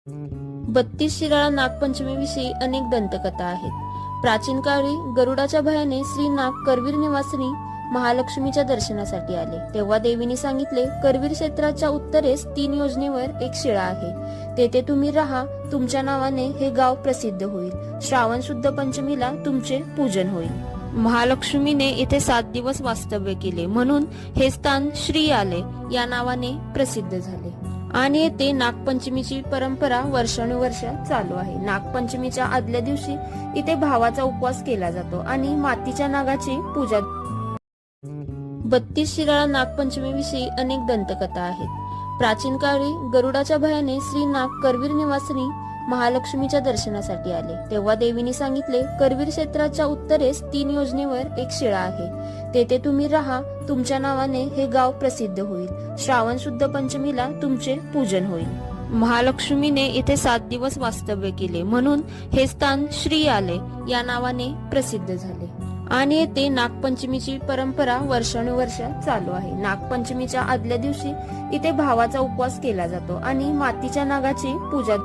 32 शिराळा नागपंचमीविषयी अनेक दंतकथा आहेत। प्राचीन काळी गरुडाच्या भयाने श्री नाग करवीर निवासिनी महालक्ष्मीच्या दर्शनासाठी आले। तेव्हा देवीने सांगितले, करवीर क्षेत्राच्या उत्तरेस 3 योजनेवर एक शिळा आहे, तेथे तुम्ही राहा, तुमच्या नावाने हे गाव प्रसिद्ध होईल। श्रावण शुद्ध पंचमीला तुमचे पूजन होईल। महालक्ष्मीने येथे 7 दिवस वास्तव्य केले, म्हणून हे स्थान श्री आले या नावाने प्रसिद्ध झाले आणि येथे नागपंचमीची परंपरा वर्षानुवर्ष चालू आहे। नागपंचमीच्या आदल्या दिवशी इथे भावाचा उपवास केला जातो आणि मातीच्या नागाची पूजा। 32 शिराळा नागपंचमीविषयी अनेक दंतकथा आहेत। प्राचीन काळी गरुडाच्या भयाने श्री नाग करवीर निवासिनी महालक्ष्मीच्या दर्शनासाठी आले। तेव्हा देवीने सांगितले, करवीर क्षेत्राच्या उत्तरेस 3 योजनेवर एक शिळा आहे, तेथे तुम्ही राहा, तुमच्या नावाने हे गाव प्रसिद्ध होईल। श्रावण शुद्ध पंचमीला तुमचे पूजन होईल। महालक्ष्मीने येथे 7 दिवस वास्तव्य केले, म्हणून हे स्थान श्री आले या नावाने प्रसिद्ध झाले आणि येथे नागपंचमीची परंपरा वर्षानुवर्ष चालू आहे। नागपंचमीच्या आदल्या दिवशी इथे भावाचा उपवास केला जातो आणि मातीच्या नागाची पूजा